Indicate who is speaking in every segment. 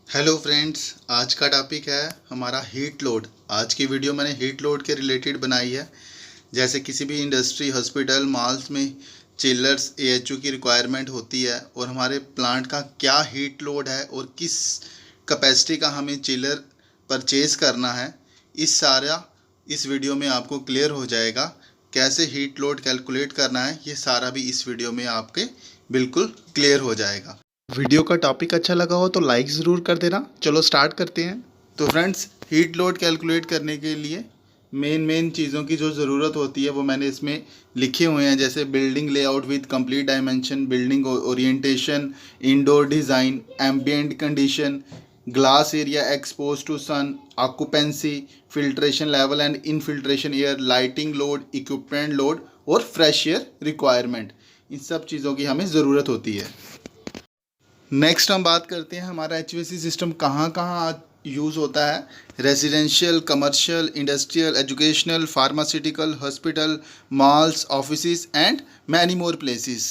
Speaker 1: Hello friends, आज का topic है हमारा हीट लोड। आज की वीडियो मैंने हीट लोड के रिलेटेड बनाई है। जैसे किसी भी इंडस्ट्री, हॉस्पिटल, मॉल्स में चिलर्स, एएचयू की रिक्वायरमेंट होती है और हमारे प्लांट का क्या हीट लोड है और किस कैपेसिटी का हमें चिलर परचेज़ करना है, इस वीडियो में आपको क्लियर हो जाएगा। कैसे हीट लोड कैलकुलेट करना है, ये सारा भी इस वीडियो में आपके बिल्कुल क्लियर हो जाएगा। वीडियो का टॉपिक अच्छा लगा हो तो लाइक ज़रूर कर देना। चलो स्टार्ट करते हैं। तो फ्रेंड्स, हीट लोड कैलकुलेट करने के लिए मेन चीज़ों की जो ज़रूरत होती है वो मैंने इसमें लिखे हुए हैं। जैसे building layout with complete dimension, building orientation, indoor design, ambient condition, glass area expose to sun, occupancy, filtration level and infiltration air, lighting load, equipment load और फ्रेश एयर रिक्वायरमेंट। इन सब चीज़ों की हमें ज़रूरत होती है। नेक्स्ट हम बात करते हैं हमारा एचवीएसी सिस्टम कहाँ कहाँ यूज़ होता है। Residential, commercial, industrial, educational, pharmaceutical, hospital, malls, offices and many more places.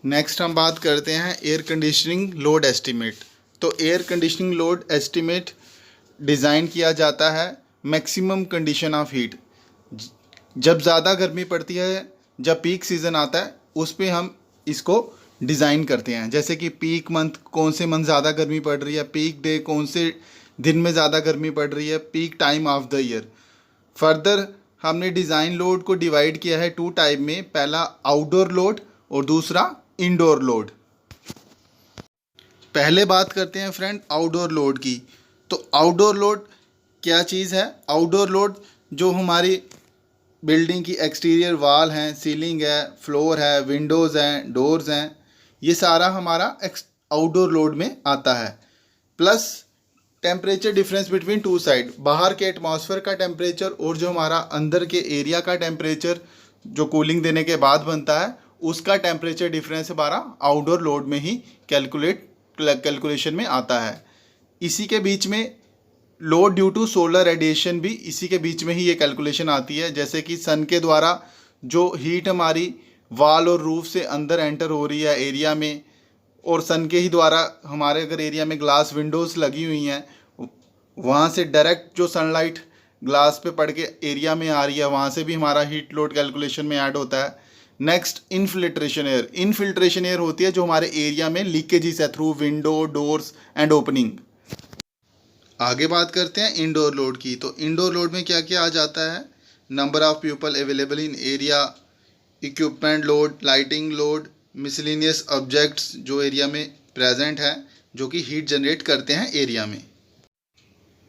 Speaker 1: Next हम बात करते हैं एयर कंडीशनिंग लोड एस्टीमेट। तो air conditioning load estimate design किया जाता है मैक्सिमम कंडीशन ऑफ हीट। जब ज़्यादा गर्मी पड़ती है, जब पीक सीज़न आता है, उस पे हम इसको डिज़ाइन करते हैं। जैसे कि पीक मंथ, कौन से मंथ ज़्यादा गर्मी पड़ रही है, पीक डे कौन से दिन में ज़्यादा गर्मी पड़ रही है, peak time of the year. Further हमने डिज़ाइन लोड को डिवाइड किया है टू टाइप में, पहला आउटडोर लोड और दूसरा इंडोर लोड। पहले बात करते हैं फ्रेंड आउटडोर लोड की। तो आउटडोर लोड क्या चीज़ है? आउटडोर लोड जो हमारी बिल्डिंग की एक्सटीरियर वाल हैं, सीलिंग है, फ्लोर है, विंडोज़ हैं, डोर्स हैं, ये सारा हमारा आउटडोर लोड में आता है। Plus temperature difference between two side, बाहर के एटमॉस्फेयर का टेम्परेचर और जो हमारा अंदर के एरिया का टेम्परेचर जो कूलिंग देने के बाद बनता है, उसका टेम्परेचर डिफरेंस हमारा आउटडोर लोड में ही कैलकुलेशन में आता है। इसी के बीच में load due to solar radiation भी इसी के बीच में ही ये कैलकुलेशन आती है। जैसे कि सन के द्वारा जो हीट हमारी वाल और रूफ से अंदर एंटर हो रही है एरिया में, और सन के ही द्वारा हमारे अगर एरिया में ग्लास विंडोज़ लगी हुई हैं, वहाँ से डायरेक्ट जो सनलाइट ग्लास पे पड़ के एरिया में आ रही है, वहाँ से भी हमारा हीट लोड कैलकुलेशन में ऐड होता है। Next infiltration air. Infiltration air होती है जो हमारे एरिया में लीकेजेस है through window, doors and opening. आगे बात करते हैं इंडोर लोड की। तो इंडोर लोड में क्या क्या आ जाता है? Number of people available in area, equipment load, lighting load, miscellaneous objects जो एरिया में प्रेजेंट है, जो कि हीट जनरेट करते हैं एरिया में।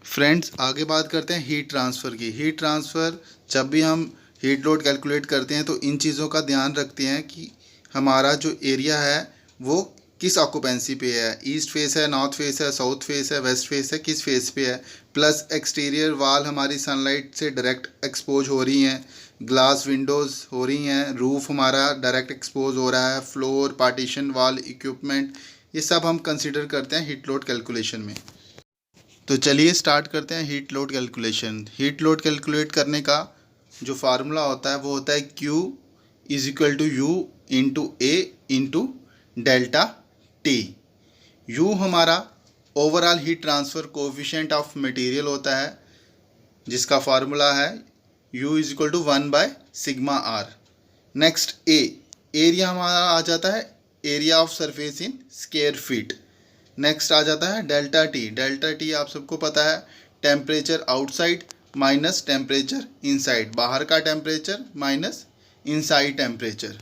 Speaker 1: फ्रेंड्स, आगे बात करते हैं हीट ट्रांसफ़र की। हीट ट्रांसफ़र, जब भी हम हीट लोड कैलकुलेट करते हैं तो इन चीज़ों का ध्यान रखते हैं कि हमारा जो एरिया है वो किस ऑक्यूपेंसी पे है, ईस्ट फेस है, नॉर्थ फेस है, साउथ फेस है, वेस्ट फेस है, किस फेस पे है। प्लस एक्सटीरियर वाल हमारी सनलाइट से डायरेक्ट एक्सपोज हो रही हैं, ग्लास विंडोज़ हो रही हैं, रूफ़ हमारा डायरेक्ट एक्सपोज हो रहा है, फ्लोर, पार्टीशन वाल, इक्विपमेंट, ये सब हम कंसिडर करते हैं हीट लोड कैलकुलेशन में। तो चलिए स्टार्ट करते हैं heat load calculation. Heat load calculate करने का जो फार्मूला होता है वो होता है Q is equal to U into A into delta T. U हमारा overall heat transfer coefficient of material होता है, जिसका फार्मूला है U is equal to 1/σr। Next A, area हमारा आ जाता है area of surface in square feet. Next आ जाता है डेल्टा टी। डेल्टा टी आप सबको पता है, temperature outside minus temperature inside, बाहर का temperature minus inside temperature.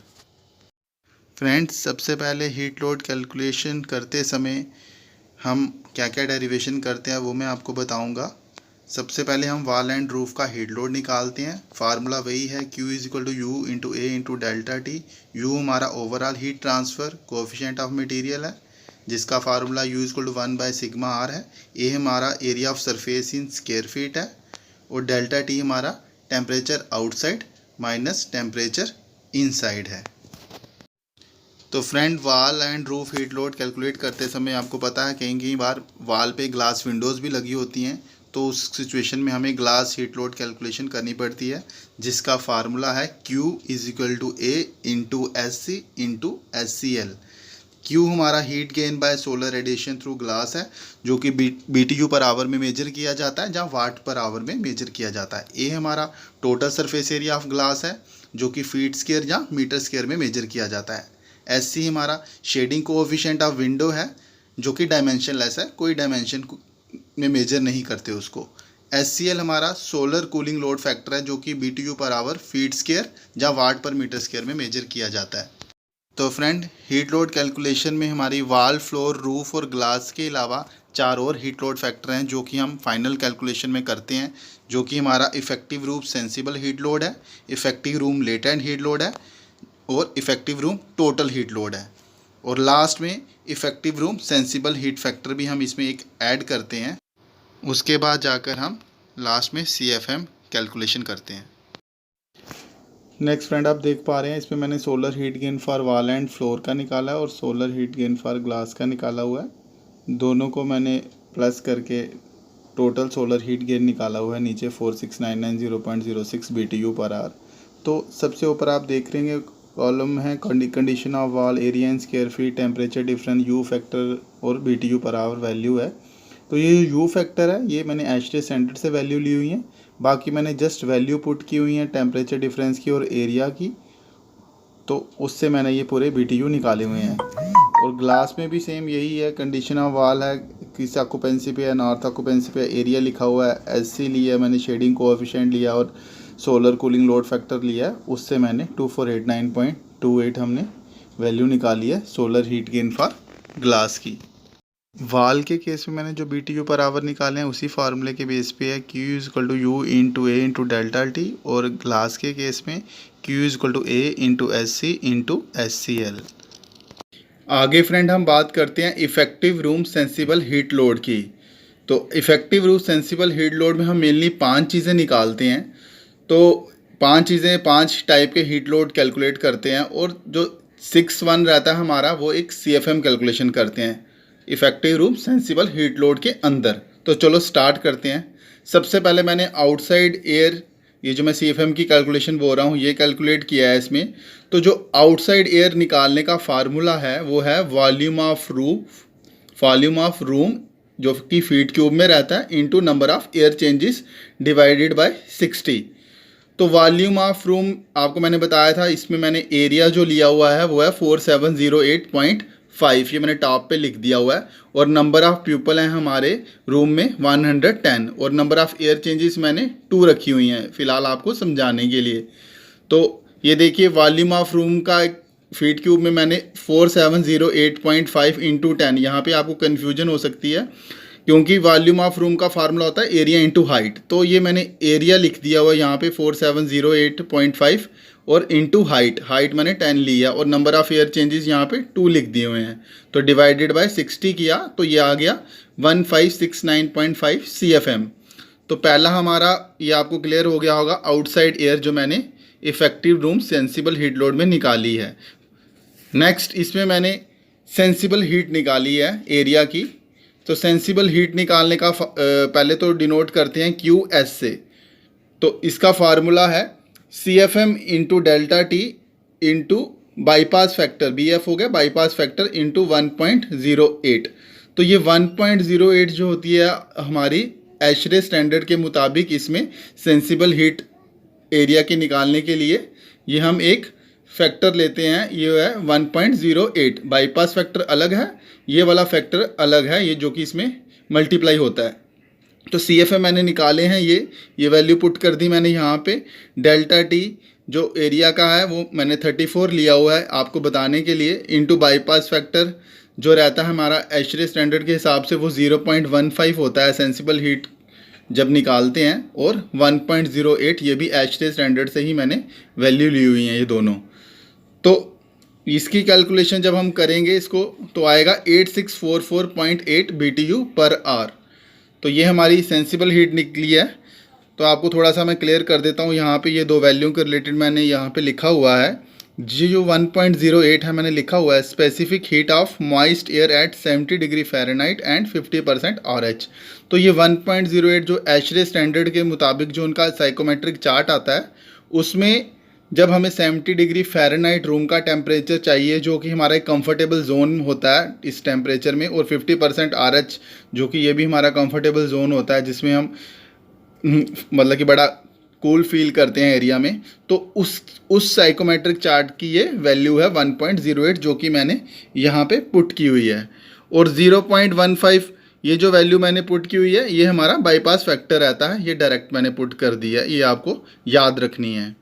Speaker 1: Friends, सबसे पहले हीट लोड कैलकुलेशन करते समय हम क्या क्या डेरिवेशन करते हैं वो मैं आपको बताऊंगा। सबसे पहले हम वॉल एंड रूफ का हीट लोड निकालते हैं। फार्मूला वही है Q is equal to U into A into delta T. U हमारा overall heat transfer coefficient of material है, जिसका formula U equal to 1/σr है। ए हमारा area of surface in square feet है, और डेल्टा टी हमारा temperature outside minus temperature inside है। तो friend, wall and roof heat load calculate करते समय आपको पता है कहीं कहीं बार वॉल पे ग्लास विंडोज़ भी लगी होती हैं, तो उस सिचुएशन में हमें ग्लास हीट लोड कैलकुलेशन करनी पड़ती है, जिसका फार्मूला है Q is equal to A into S C into S C L. Q हमारा heat gain by solar radiation through glass है जो कि BTU पर आवर में मेजर किया जाता है, जहाँ वाट पर आवर में मेजर किया जाता है। A हमारा total surface area of glass है जो कि फीट स्क्वायर या मीटर स्क्वायर में मेजर किया जाता है। SC हमारा शेडिंग कोएफिशिएंट ऑफ विंडो है जो कि डायमेंशनलेस है, कोई डायमेंशन में मेजर नहीं करते उसको। SCL हमारा सोलर कूलिंग लोड फैक्टर है जो कि BTU पर आवर फीट स्क्वायर या वाट पर मीटर स्क्वायर में मेजर किया जाता है। तो फ्रेंड, हीट लोड कैलकुलेशन में हमारी वाल, फ्लोर, रूफ और ग्लास के अलावा 4 और हीट लोड फैक्टर हैं जो कि हम फाइनल कैलकुलेशन में करते हैं, जो कि हमारा effective room sensible heat load है, effective room latent heat load है और effective room total heat load है। और लास्ट में effective room sensible heat factor भी हम इसमें एक ऐड करते हैं। उसके बाद जाकर हम लास्ट में CFM कैलकुलेशन करते हैं। नेक्स्ट फ्रेंड, आप देख पा रहे हैं इसमें मैंने solar heat gain for wall and floor का निकाला है और solar heat gain for glass का निकाला हुआ है। दोनों को मैंने प्लस करके टोटल सोलर हीट गेन निकाला हुआ है नीचे 46,990.06 BTU पर आवर। तो सबसे ऊपर आप देख रहे हैं कॉलम है condition of wall, area in square feet, temperature difference, U factor और BTU पर आवर वैल्यू है। तो ये U फैक्टर है, ये मैंने एचटी स्टैंडर्ड से वैल्यू ली हुई है। बाकी मैंने जस्ट वैल्यू पुट की हुई है टेम्परेचर डिफरेंस की और एरिया की, तो उससे मैंने ये पूरे BTU निकाले हुए हैं। और ग्लास में भी सेम यही है, कंडीशन ऑफ वॉल है, किस ऑक्यूपेंसी पे है, नॉर्थ ऑक्यूपेंसी पे, एरिया लिखा हुआ है, SC लिया मैंने, शेडिंग कोएफिशिएंट लिया और सोलर कूलिंग लोड फैक्टर लिया है, उससे मैंने 2489.28 हमने वैल्यू निकाली है solar heat gain for glass की। वाल के केस में मैंने जो BTU पर आवर निकाले हैं उसी फार्मूले के बेस पे है Q = U × A × delta T, और ग्लास के केस में Q = A × SC × SCL। आगे फ्रेंड हम बात करते हैं effective room sensible heat load की। तो effective room sensible heat load में हम मेनली 5 चीज़ें निकालते हैं। तो 5 टाइप के हीट लोड कैलकुलेट करते हैं, और जो 6-1 रहता है हमारा वो एक CFM कैलकुलेशन करते हैं effective room sensible heat load के अंदर। तो चलो स्टार्ट करते हैं। सबसे पहले मैंने आउटसाइड एयर, ये जो मैं CFM की कैलकुलेशन बोल रहा हूँ, ये कैलकुलेट किया है इसमें। तो जो आउटसाइड एयर निकालने का फार्मूला है वो है वॉल्यूम ऑफ रूम जो कि फीट क्यूब में रहता है into number of air changes divided by 60। तो वॉल्यूम ऑफ रूम आपको मैंने बताया था, इसमें मैंने एरिया जो लिया हुआ है वो है 4708.5, ये मैंने टॉप पे लिख दिया हुआ है। और नंबर ऑफ़ पीपल हैं हमारे रूम में 110, और नंबर ऑफ़ एयर चेंजेस मैंने 2 रखी हुई हैं फ़िलहाल आपको समझाने के लिए। तो ये देखिए वॉल्यूम ऑफ रूम का फीट क्यूब में मैंने 4708.5 × 10, यहाँ पे आपको कन्फ्यूजन हो सकती है क्योंकि वॉल्यूम ऑफ रूम का फार्मूला होता है एरिया इंटू हाइट। तो ये मैंने एरिया लिख दिया हुआ यहाँ पे 4708.5 और इंटू हाइट मैंने 10 लिया, और नंबर ऑफ़ एयर चेंजेस यहाँ पे 2 लिख दिए हुए हैं। तो डिवाइडेड बाय 60 किया तो ये आ गया 1569.5 CFM। तो पहला हमारा ये आपको क्लियर हो गया होगा आउटसाइड एयर जो मैंने effective room sensible heat load में निकाली है। नेक्स्ट इसमें मैंने सेंसिबल हीट निकाली है एरिया की। तो सेंसिबल हीट निकालने का पहले तो डिनोट करते हैं QS से। तो इसका फार्मूला है CFM × delta T into bypass factor, BF हो गया बाईपास फैक्टर इंटू 1.08। तो ये 1.08 जो होती है हमारी एशरे स्टैंडर्ड के मुताबिक, इसमें सेंसिबल हीट एरिया के निकालने के लिए ये हम एक फैक्टर लेते हैं, ये है 1.08। बाईपास फैक्टर अलग है, ये वाला फैक्टर अलग है, ये जो कि इसमें मल्टीप्लाई होता है। तो CFM मैंने निकाले हैं, ये वैल्यू पुट कर दी मैंने यहाँ पे। डेल्टा T जो एरिया का है वो मैंने 34 लिया हुआ है आपको बताने के लिए, इंटू बाईपास फैक्टर जो रहता है हमारा एशरे स्टैंडर्ड के हिसाब से वो 0.15 होता है सेंसिबल हीट जब निकालते हैं, और 1.08 ये भी एशरे स्टैंडर्ड से ही मैंने वैल्यू ली हुई हैं ये दोनों। तो इसकी कैलकुलेशन जब हम करेंगे इसको तो आएगा 8644.8 BTU पर आवर। तो ये हमारी सेंसिबल हीट निकली है। तो आपको थोड़ा सा मैं क्लियर कर देता हूँ, यहाँ पे ये 2 वैल्यू के रिलेटेड मैंने यहाँ पे लिखा हुआ है। जो 1.08 है मैंने लिखा हुआ है specific heat of moist air at 70 degree Fahrenheit and 50% RH। तो ये 1.08 जो एशरे स्टैंडर्ड के मुताबिक जो उनका साइकोमेट्रिक चार्ट आता है उसमें जब हमें 70 डिग्री फ़ारेनहाइट रूम का टेम्परेचर चाहिए, जो कि हमारा एक कंफर्टेबल जोन होता है इस टेम्परेचर में, और 50% RH, जो कि ये भी हमारा कंफर्टेबल जोन होता है जिसमें हम मतलब कि बड़ा कूल फील करते हैं एरिया में, तो उस साइकोमेट्रिक चार्ट की ये वैल्यू है 1.08, जो कि मैंने यहाँ पे पुट की हुई है। और 0.15 ये जो वैल्यू मैंने पुट की हुई है, ये हमारा बाईपास फैक्टर रहता है, ये डायरेक्ट मैंने पुट कर दिया है, ये आपको याद रखनी है।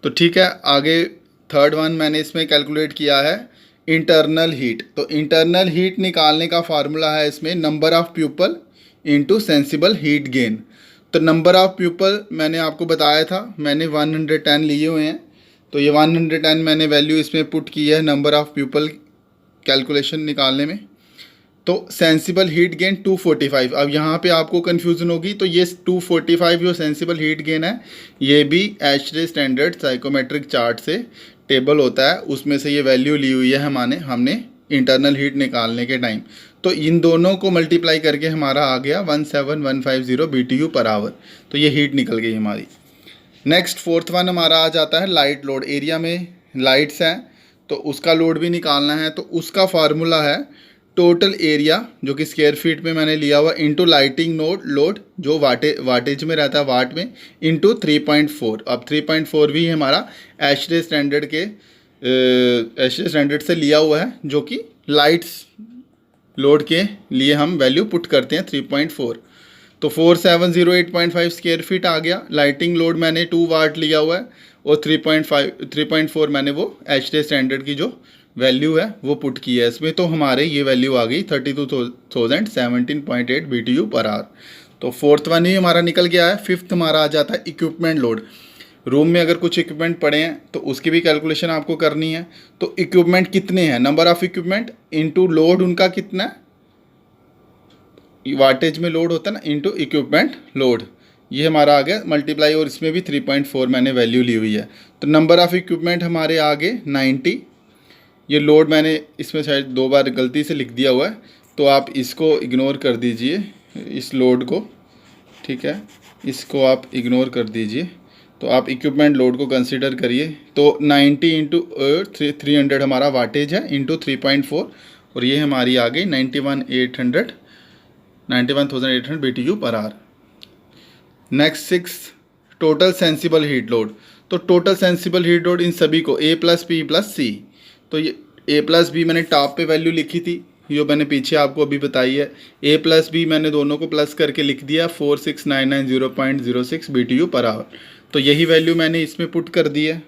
Speaker 1: तो ठीक है, आगे थर्ड वन मैंने इसमें कैलकुलेट किया है इंटरनल हीट। तो इंटरनल हीट निकालने का फार्मूला है इसमें number of people into sensible heat gain. तो नंबर ऑफ़ पीपल मैंने आपको बताया था, मैंने 110 लिए हुए हैं, तो ये 110 मैंने वैल्यू इसमें पुट की है नंबर ऑफ़ पीपल कैलकुलेशन निकालने में। तो सेंसिबल हीट गेन 245। अब यहाँ पे आपको कन्फ्यूज़न होगी, तो ये 245 जो सेंसिबल हीट गेन है, ये भी ASHRAE स्टैंडर्ड साइकोमेट्रिक चार्ट से टेबल होता है, उसमें से ये वैल्यू ली हुई है हमने इंटरनल हीट निकालने के टाइम। तो इन दोनों को मल्टीप्लाई करके हमारा आ गया 17150 BTU पर आवर। तो ये हीट निकल गई हमारी। नेक्स्ट फोर्थ वन हमारा आ जाता है लाइट लोड। एरिया में लाइट्स हैं तो उसका लोड भी निकालना है, तो उसका फार्मूला है टोटल एरिया, जो कि स्क्वायर फीट में मैंने लिया हुआ, इंटू लाइटिंग लोड जो वाटेज में रहता है, वाट में, इंटू 3.4। अब 3.4 भी हमारा ASHRAE स्टैंडर्ड से लिया हुआ है, जो कि लाइट्स लोड के लिए हम वैल्यू पुट करते हैं 3.4। तो 4708.5 स्क्वायर फीट आ गया। लाइटिंग लोड मैंने 2 वाट लिया हुआ है, और 3.4 मैंने वो ASHRAE स्टैंडर्ड की जो वैल्यू है वो पुट की है इसमें। तो हमारे ये वैल्यू आ गई 32,017.8 BTU पर आवर। तो फोर्थ वन ही हमारा निकल गया है। फिफ्थ हमारा आ जाता है इक्विपमेंट लोड। रूम में अगर कुछ इक्विपमेंट पड़े हैं तो उसकी भी कैलकुलेशन आपको करनी है। तो इक्विपमेंट कितने हैं, number of equipment into load उनका कितना है, वाटेज में लोड होता है ना, इंटू इक्विपमेंट लोड, ये हमारा आ गया मल्टीप्लाई, और इसमें भी 3.4 मैंने वैल्यू ली हुई है। तो नंबर ऑफ़ इक्विपमेंट हमारे आगे 90। ये लोड मैंने इसमें शायद 2 बार गलती से लिख दिया हुआ है, तो आप इसको इग्नोर कर दीजिए, इस लोड को, ठीक है, इसको आप इग्नोर कर दीजिए। तो आप इक्विपमेंट लोड को कंसीडर करिए। तो 90 इंटू 300 हमारा वाटेज है, इंटू 3.4, और ये हमारी आ गई 91,800 BTU पर hour. Next 6 total sensible heat load. तो टोटल सेंसिबल हीट लोड इन सभी को A+P+C। तो ये A+B मैंने टॉप पे वैल्यू लिखी थी, जो मैंने पीछे आपको अभी बताई है। A+B मैंने दोनों को प्लस करके लिख दिया 46,990.06 BTU पर आवर। तो यही वैल्यू मैंने इसमें पुट कर दी है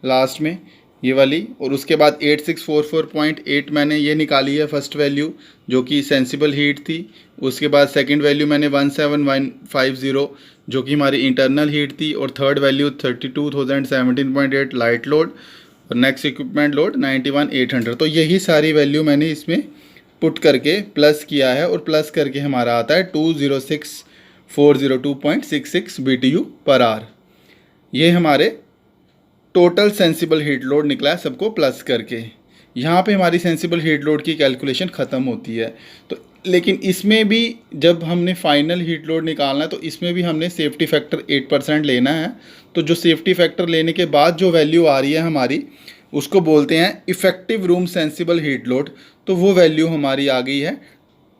Speaker 1: लास्ट में, ये वाली। और उसके बाद 8644.8 मैंने ये निकाली है फर्स्ट वैल्यू, जो कि सेंसिबल हीट थी। उसके बाद सेकंड वैल्यू मैंने 17150, जो कि हमारी इंटरनल हीट थी। और थर्ड वैल्यू 32,017.8 लाइट लोड, और नेक्स्ट इक्विपमेंट लोड 91,800। तो यही सारी वैल्यू मैंने इसमें पुट करके प्लस किया है, और प्लस करके हमारा आता है 206,402.66 BTU पर आवर। ये हमारे टोटल सेंसिबल हीट लोड निकला है सबको प्लस करके। यहाँ पे हमारी सेंसिबल हीट लोड की कैलकुलेशन ख़त्म होती है। तो लेकिन इसमें भी जब हमने फाइनल हीट लोड निकालना है, तो इसमें भी हमने सेफ्टी फैक्टर 8% लेना है। तो जो सेफ्टी फैक्टर लेने के बाद जो वैल्यू आ रही है हमारी, उसको बोलते हैं effective room sensible heat load. तो वो वैल्यू हमारी आ गई है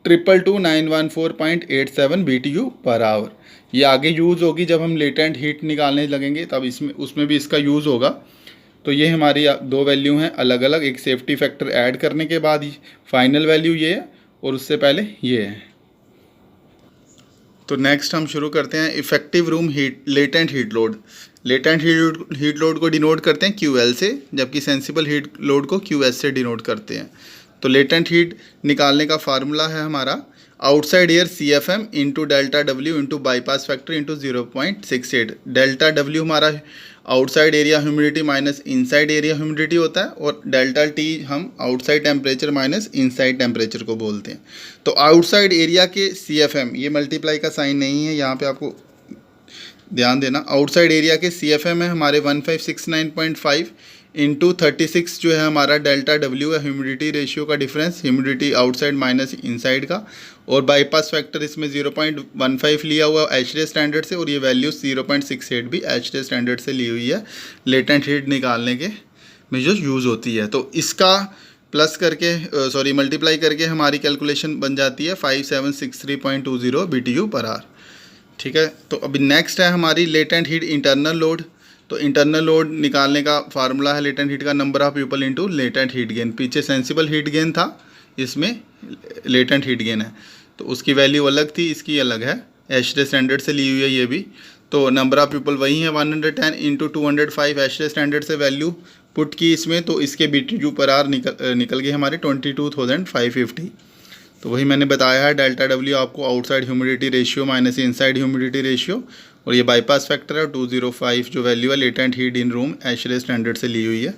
Speaker 1: 222,914.87 BTU पर आवर। ये आगे यूज़ होगी जब हम लेटेंट हीट निकालने लगेंगे, तब उसमें भी इसका यूज़ होगा। तो ये हमारी 2 वैल्यू हैं अलग अलग, एक सेफ्टी फैक्टर ऐड करने के बाद ही फाइनल वैल्यू ये है, और उससे पहले ये है। तो नेक्स्ट हम शुरू करते हैं effective room latent heat load. Latent heat load को डिनोट करते हैं QL से, जबकि सेंसिबल हीट लोड को QS से डिनोट करते हैं। तो लेटेंट हीट निकालने का फार्मूला है हमारा outside air CFM into delta W into bypass factor into 0.68। Delta W हमारा outside area humidity minus inside area humidity होता है, और डेल्टा T हम outside temperature minus inside temperature को बोलते हैं। तो आउटसाइड एरिया के CFM, ये मल्टीप्लाई का साइन नहीं है, यहाँ पे आपको ध्यान देना। आउटसाइड एरिया के CFM है हमारे 1569.5 इंटू 36 जो है हमारा डेल्टा डब्ल्यू है ह्यूमिडिटी रेशियो का difference, humidity outside minus inside का, और बाईपास फैक्टर इसमें 0.15 लिया हुआ एचडे स्टैंडर्ड से, और ये वैल्यू 0.68 भी एचडे स्टैंडर्ड से ली हुई है लेटेंट हीट निकालने के में जो यूज़ होती है। तो इसका प्लस करके मल्टीप्लाई करके हमारी कैलकुलेशन बन जाती है 5763.20 BTU/आवर। ठीक है, तो अभी नेक्स्ट है हमारी लेटेंट हीट इंटरनल लोड। तो इंटरनल लोड निकालने का फार्मूला है लेटेंट हीट का number of people into latent heat gain. पीछे सेंसिबल हीट गेन था, इसमें लेटेंट हीट गेन है, तो उसकी वैल्यू अलग थी, इसकी अलग है, एचडे स्टैंडर्ड से ली हुई है ये भी। तो नंबर ऑफ पीपल वही है 110 इंटू 205 एचडे स्टैंडर्ड से वैल्यू पुट की इसमें, तो इसके BTU/आवर निकल गए हमारे 22,550। तो वही मैंने बताया है, डेल्टा डब्ल्यू आपको outside humidity ratio minus inside humidity ratio, और ये बाईपास फैक्टर है, 205 जो वैल्यू है लेटेंट हीट इन रूम एचडे स्टैंडर्ड से ली हुई है।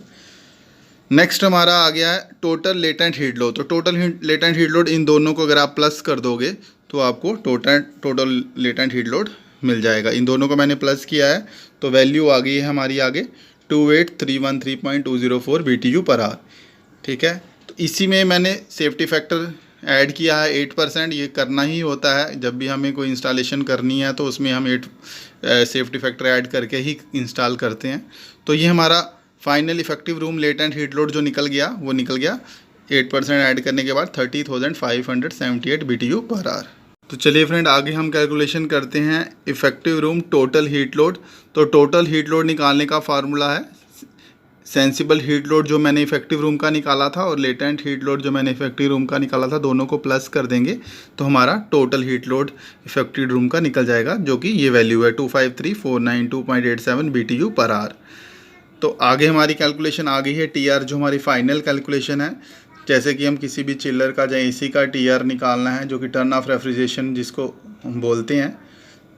Speaker 1: नेक्स्ट हमारा आ गया है टोटल लेटेंट हीट लोड। तो टोटल लेटेंट हीट लोड इन दोनों को अगर आप प्लस कर दोगे तो आपको टोटल लेटेंट हीट लोड मिल जाएगा। इन दोनों को मैंने प्लस किया है तो वैल्यू आ गई है हमारी आगे 28313.204 BTU/आवर। ठीक है, तो इसी में मैंने सेफ्टी फैक्टर ऐड किया है 8%। ये करना ही होता है जब भी हमें कोई इंस्टॉलेशन करनी है, तो उसमें हम 8 सेफ्टी फैक्टर ऐड करके ही इंस्टॉल करते हैं। तो ये हमारा final effective room latent heat load जो निकल गया 8% ऐड करने के बाद 30,578 BTU/आवर। तो चलिए फ्रेंड, आगे हम कैलकुलेशन करते हैं effective room total heat load. तो टोटल हीट लोड निकालने का फार्मूला है सेंसिबल हीट लोड जो मैंने इफेक्टिव रूम का निकाला था और लेटेंट हीट लोड जो मैंने इफेक्टिव रूम का निकाला था, दोनों को प्लस कर देंगे तो हमारा total heat load effective room का निकल जाएगा, जो कि ये वैल्यू है 253,492.87 BTU/आवर। तो आगे हमारी कैलकुलेशन आ गई है TR, जो हमारी फाइनल कैलकुलेशन है। जैसे कि हम किसी भी चिल्लर का या AC का TR निकालना है, जो कि टर्न ऑफ रेफ्रिजरेशन जिसको हम बोलते हैं,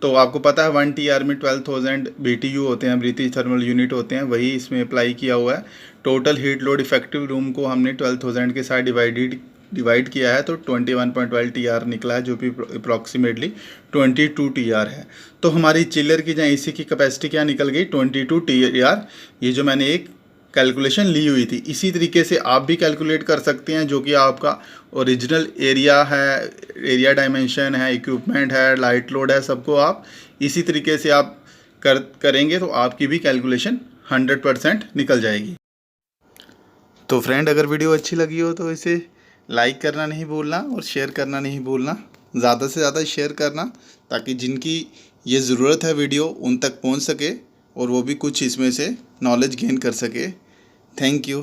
Speaker 1: तो आपको पता है 1 TR में 12,000 BTU होते हैं, ब्रीथिज थर्मल यूनिट होते हैं, वही इसमें अप्लाई किया हुआ है। Total heat load effective room को हमने 12,000 के साथ डिवाइड किया है, तो 21.12 TR निकला है, जो भी अप्रॉक्सीमेटली 22 TR है। तो हमारी चिल्लर की या AC की कैपेसिटी क्या निकल गई 22 TR, ये जो मैंने एक कैलकुलेशन ली हुई थी। इसी तरीके से आप भी कैलकुलेट कर सकते हैं, जो कि आपका ओरिजिनल एरिया है, एरिया डायमेंशन है, इक्विपमेंट है, लाइट लोड है, सबको आप इसी तरीके से आप करेंगे तो आपकी भी कैलकुलेशन 100% निकल जाएगी। तो फ्रेंड, अगर वीडियो अच्छी लगी हो तो इसे लाइक करना नहीं भूलना और शेयर करना नहीं भूलना, ज़्यादा से ज़्यादा शेयर करना, ताकि जिनकी ये ज़रूरत है वीडियो उन तक पहुंच सके और वो भी कुछ इसमें से नॉलेज गेन कर सके। Thank you.